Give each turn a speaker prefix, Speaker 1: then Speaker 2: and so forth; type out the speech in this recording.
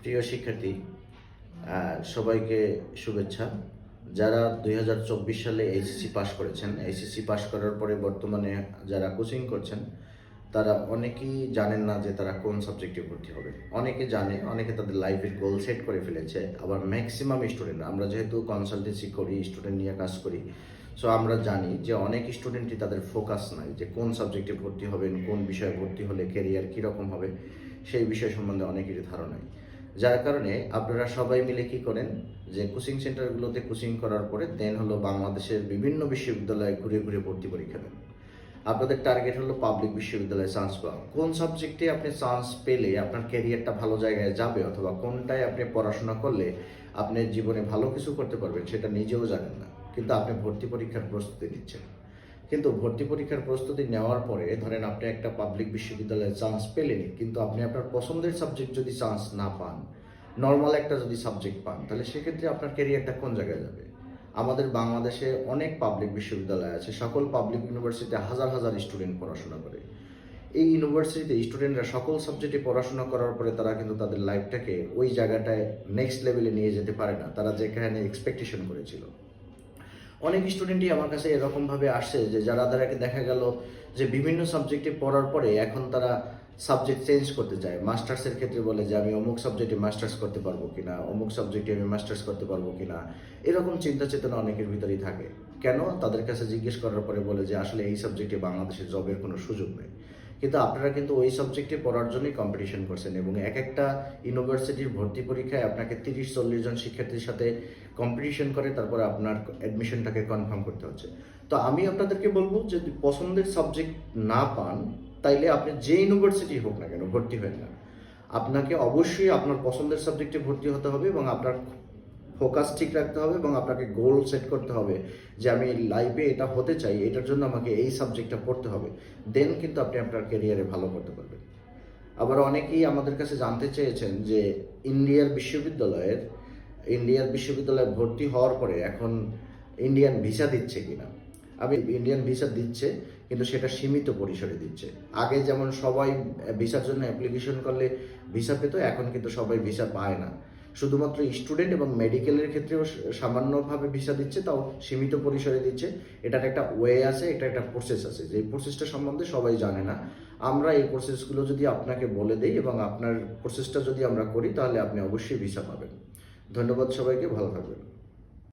Speaker 1: প্রিয় শিক্ষার্থী, সবাইকে শুভেচ্ছা। যারা 2024 সালে এইচএসসি পাস করেছেন, এইচএসসি পাস করার পরে বর্তমানে যারা কোচিং করছেন, তারা অনেকেই জানেন না যে তারা কোন সাবজেক্টে ভর্তি হবে। অনেকে জানে, অনেকে তাদের লাইফের গোল সেট করে ফেলেছে। আবার ম্যাক্সিমাম স্টুডেন্ট, আমরা যেহেতু কনসালটেন্সি করি, স্টুডেন্ট নিয়ে কাজ করি, সো আমরা জানি যে অনেক স্টুডেন্টই তাদের ফোকাস নাই যে কোন সাবজেক্টে ভর্তি হবেন, কোন বিষয়ে ভর্তি হলে ক্যারিয়ার কীরকম হবে, সেই বিষয় সম্বন্ধে অনেকেরই ধারণা নেই। যার কারণে আপনারা সবাই মিলে কি করেন যে কোচিং সেন্টারগুলোতে কোচিং করার পরে দেন হলো বাংলাদেশের বিভিন্ন বিশ্ববিদ্যালয়ে ঘুরে ঘুরে ভর্তি পরীক্ষা দেন। আপনাদের টার্গেট হলো পাবলিক বিশ্ববিদ্যালয়ে চান্স পাওয়া। কোন সাবজেক্টে আপনি চান্স পেলে আপনার ক্যারিয়ারটা ভালো জায়গায় যাবে, অথবা কোনটায় আপনি পড়াশোনা করলে আপনি জীবনে ভালো কিছু করতে পারবেন সেটা নিজেও জানেন না, কিন্তু আপনি ভর্তি পরীক্ষার প্রস্তুতি নিচ্ছেন। কিন্তু ভর্তি পরীক্ষার প্রস্তুতি নেওয়ার পরে ধরেন আপনি একটা পাবলিক বিশ্ববিদ্যালয়ে চান্স পেলেনই, কিন্তু আপনি আপনার পছন্দের সাবজেক্ট যদি চান্স না পান, নর্মাল একটা যদি সাবজেক্ট পান, তাহলে সেক্ষেত্রে আপনার ক্যারিয়ারটা কোন জায়গায় যাবে? আমাদের বাংলাদেশে অনেক পাবলিক বিশ্ববিদ্যালয় আছে, সকল পাবলিক ইউনিভার্সিটিতে হাজার হাজার স্টুডেন্ট পড়াশোনা করে। এই ইউনিভার্সিটিতে স্টুডেন্টরা সকল সাবজেক্টে পড়াশোনা করার পরে তারা কিন্তু তাদের লাইফটাকে ওই জায়গাটায় নেক্সট লেভেলে নিয়ে যেতে পারে না, তারা যেখানে এক্সপেকটেশন করেছিল। অনেক স্টুডেন্টই আমার কাছে এরকমভাবে আসছে যে যারা দ্বারাকে দেখা গেল যে বিভিন্ন সাবজেক্টে পড়ার পরে এখন তারা সাবজেক্ট চেঞ্জ করতে চায়। মাস্টার্সের ক্ষেত্রে বলে যে আমি অমুক সাবজেক্টে মাস্টার্স করতে পারবো কিনা, অমুক সাবজেক্টে আমি মাস্টার্স করতে পারবো কিনা, এরকম চিন্তা চেতনা অনেকের ভিতরেই থাকে। কেন? তাদের কাছে জিজ্ঞেস করার পরে বলে যে আসলে এই সাবজেক্টে বাংলাদেশে জবের কোনো সুযোগ নেই। কিন্তু আপনারা কিন্তু ওই সাবজেক্টে পড়ার জন্যই কম্পিটিশন করছেন, এবং এক একটা ইউনিভার্সিটির ভর্তি পরীক্ষায় আপনাকে 30-40 জন শিক্ষার্থীর সাথে কম্পিটিশন করে তারপরে আপনার অ্যাডমিশনটাকে কনফার্ম করতে হচ্ছে। তো আমি আপনাদেরকে বলবো, যদি পছন্দের সাবজেক্ট না পান, তাইলে আপনি যে ইউনিভার্সিটি হোক না কেন ভর্তি হবেন না। আপনাকে অবশ্যই আপনার পছন্দের সাবজেক্টে ভর্তি হতে হবে, এবং আপনার ফোকাস ঠিক রাখতে হবে, এবং আপনাকে গোল সেট করতে হবে যে আমি লাইফে এটা হতে চাই, এটার জন্য আমাকে এই সাবজেক্টটা পড়তে হবে। দেন কিন্তু আপনি আপনার ক্যারিয়ারে ভালো করতে পারবেন। আবার অনেকেই আমাদের কাছে জানতে চেয়েছেন যে ইন্ডিয়ার বিশ্ববিদ্যালয়ে ভর্তি হওয়ার পরে এখন ইন্ডিয়ান ভিসা দিচ্ছে কিনা। আমি ইন্ডিয়ান ভিসা দিচ্ছে, কিন্তু সেটা সীমিত পরিসরে দিচ্ছে। আগে যেমন সবাই ভিসার জন্য অ্যাপ্লিকেশন করলে ভিসা পেত, এখন কিন্তু সবাই ভিসা পায় না। শুধুমাত্র স্টুডেন্ট এবং মেডিকেলের ক্ষেত্রেও সামান্যভাবে ভিসা দিচ্ছে, তাও সীমিত পরিসরে দিচ্ছে। এটার একটা ওয়ে আছে, এটা একটা প্রসেস আছে, যে প্রসেসটা সম্বন্ধে সবাই জানে না। আমরা এই প্রসেসগুলো যদি আপনাকে বলে দিই এবং আপনার প্রসেসটা যদি আমরা করি, তাহলে আপনি অবশ্যই ভিসা পাবেন। ধন্যবাদ সবাইকে, ভালো থাকবেন।